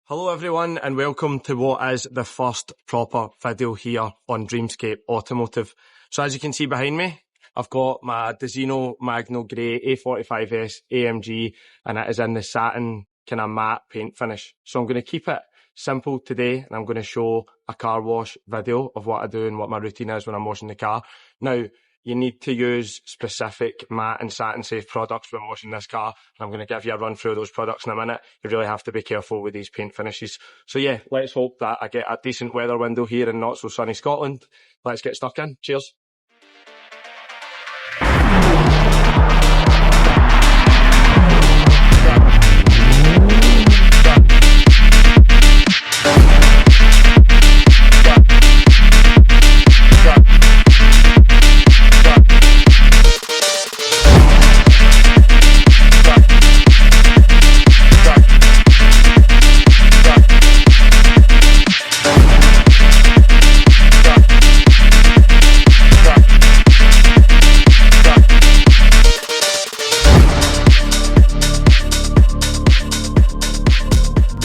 Hello everyone and welcome to what is the first proper video here on Dreamscape Automotive. So as you can see behind me, I've got my Dezino Magno Grey A45s Amg and it is in the satin kind of matte paint finish. So I'm going to keep it simple today and I'm going to show a car wash video of what I do and what my routine is when I'm washing the car. Now, you need to use specific matte and satin safe products when washing this car. And I'm going to give you a run through those products in a minute. You really have to be careful with these paint finishes. So yeah, let's hope that I get a decent weather window here in not so sunny Scotland. Let's get stuck in. Cheers.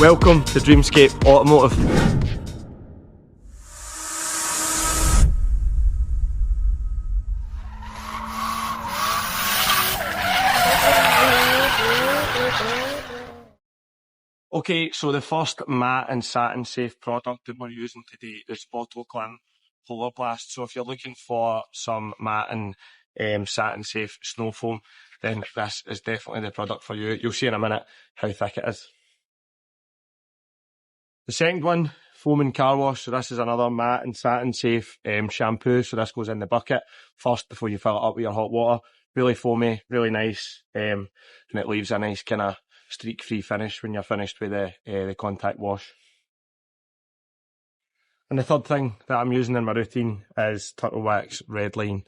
Welcome to Dreamscape Automotive. Okay, so the first matte and satin safe product that we're using today is Autoclan Polar Blast. So if you're looking for some matte and satin safe snow foam, then this is definitely the product for you. You'll see in a minute how thick it is. The second one, foam and car wash. So this is another matte and satin safe shampoo. So this goes in the bucket first before you fill it up with your hot water. Really foamy, really nice, and it leaves a nice kind of streak-free finish when you're finished with the contact wash. And the third thing that I'm using in my routine is Turtle Wax Red Line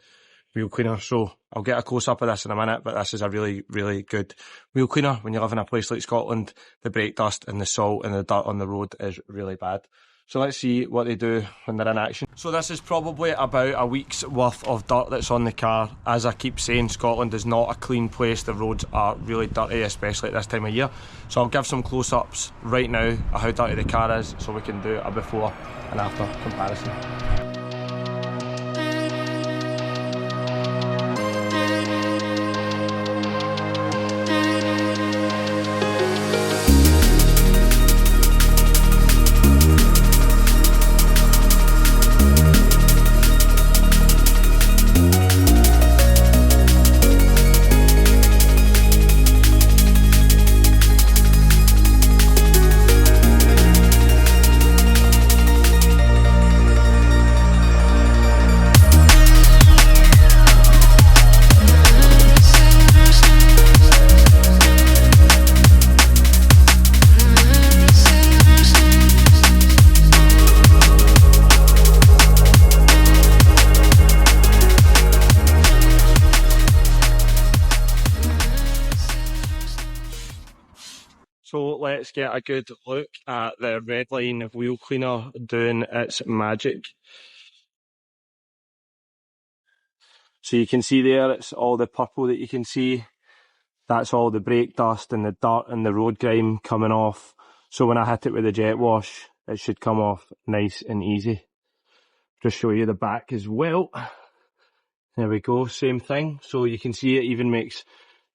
wheel cleaner. So I'll get a close-up of this in a minute, but this is a really, really good wheel cleaner. When you live in a place like Scotland, the brake dust and the salt and the dirt on the road is really bad. So let's see what they do when they're in action. So this is probably about a week's worth of dirt that's on the car. As I keep saying, Scotland is not a clean place. The roads are really dirty, especially at this time of year. So I'll give some close-ups right now of how dirty the car is so we can do a before and after comparison. So let's get a good look at the Red Line wheel cleaner doing its magic. So you can see there, it's all the purple that you can see. That's all the brake dust and the dirt and the road grime coming off. So when I hit it with the jet wash, it should come off nice and easy. Just show you the back as well. There we go, same thing. So you can see it even makes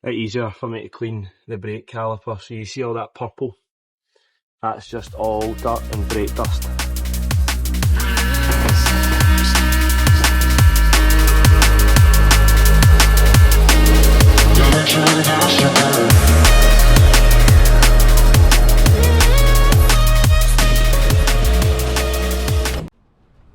it easier for me to clean the brake caliper. So you see all that purple? That's just all dirt and brake dust.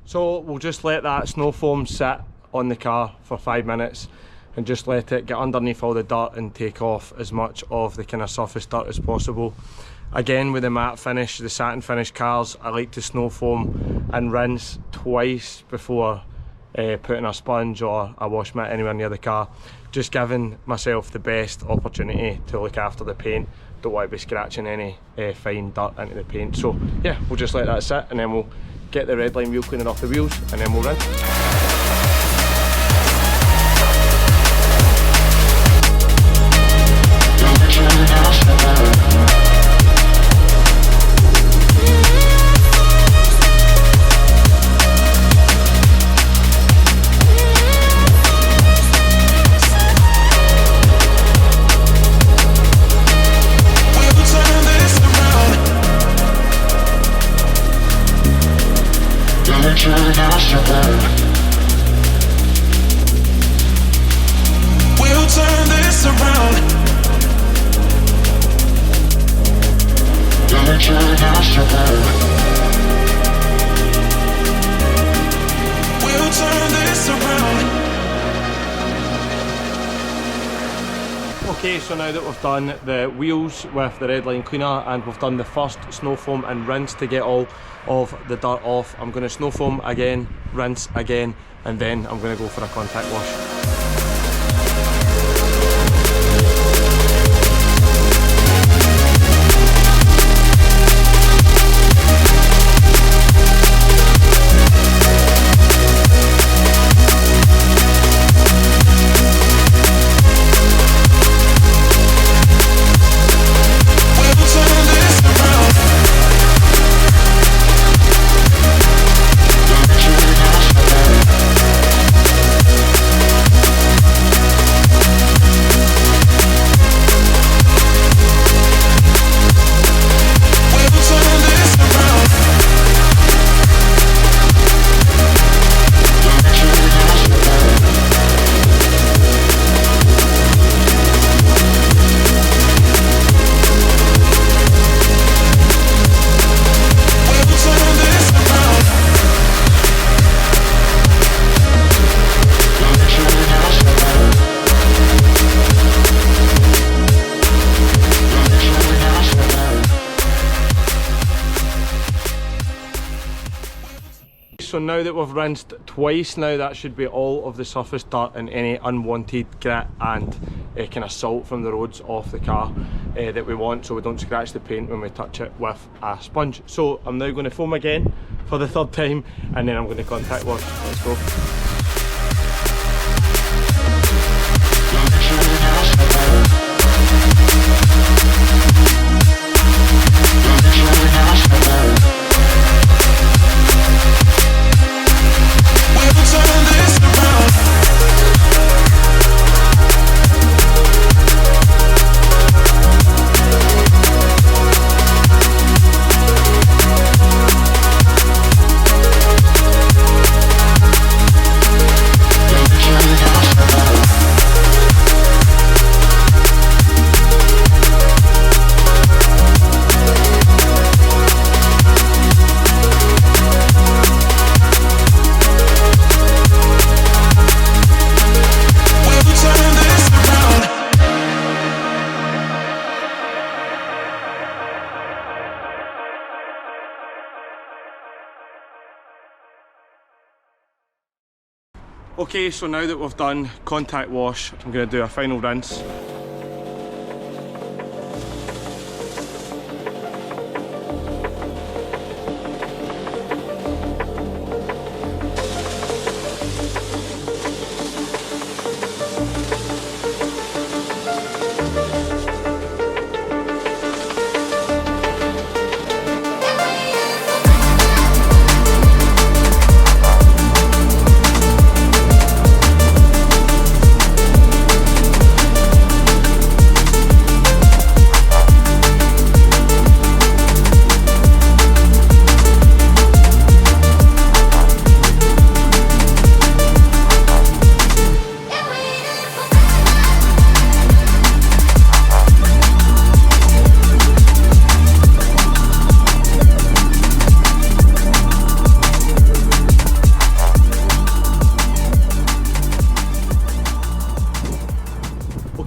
So we'll just let that snow foam sit on the car for 5 minutes and just let it get underneath all the dirt and take off as much of the kind of surface dirt as possible. Again, with the matte finish, the satin finish cars, I like to snow foam and rinse twice before putting a sponge or a wash mitt anywhere near the car, just giving myself the best opportunity to look after the paint. Don't want to be scratching any fine dirt into the paint. So yeah, we'll just let that sit and then we'll get the Red Line wheel cleaner off the wheels and then we'll rinse. Okay, so now that we've done the wheels with the red line cleaner and we've done the first snow foam and rinse to get all of the dirt off, I'm going to snow foam again, rinse again, and then I'm going to go for a contact wash. So now that we've rinsed twice, now that should be all of the surface dirt and any unwanted grit and kind of salt from the roads off the car that we want, so we don't scratch the paint when we touch it with a sponge. So I'm now going to foam again for the third time, and then I'm going to contact wash. Let's go. Okay, so now that we've done contact wash, I'm going to do a final rinse.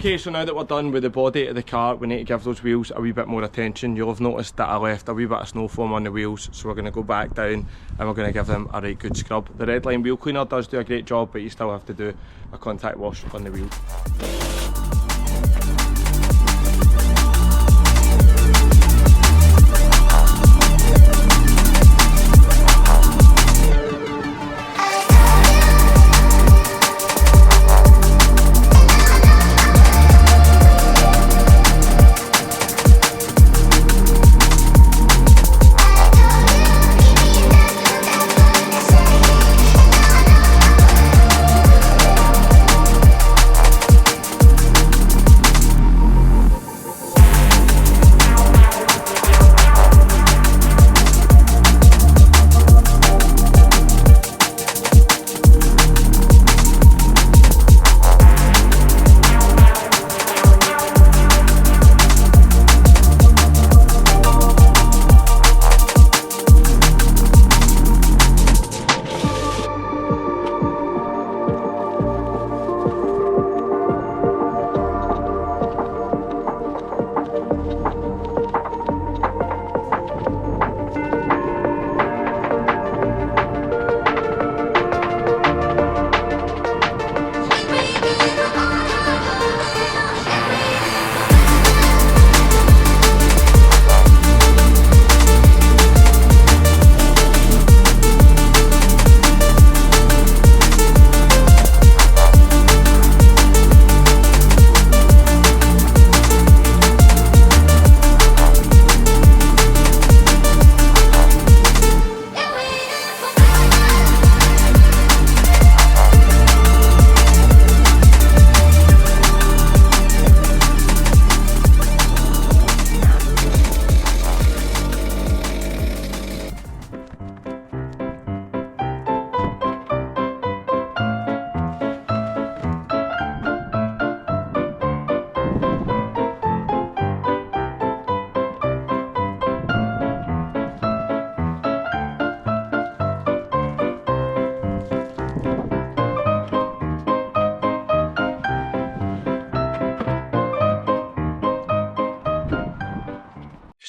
Okay, so now that we're done with the body of the car, we need to give those wheels a wee bit more attention. You'll have noticed that I left a wee bit of snow foam on the wheels, so we're going to go back down and we're going to give them a right good scrub. The red line wheel cleaner does do a great job, but you still have to do a contact wash on the wheels.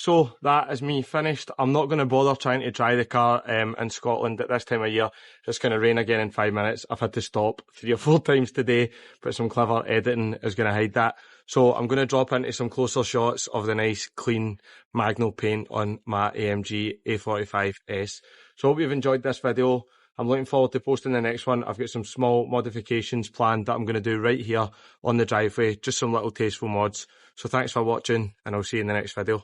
so that is me finished. I'm not going to bother trying to dry the car in Scotland at this time of year. It's going to rain again in 5 minutes. I've had to stop 3 or 4 times today, but some clever editing is going to hide that. So I'm going to drop into some closer shots of the nice clean Magno paint on my AMG A45s. So I hope you've enjoyed this video. I'm looking forward to posting the next one. I've got some small modifications planned that I'm going to do right here on the driveway, just some little tasteful mods. So thanks for watching, and I'll see you in the next video.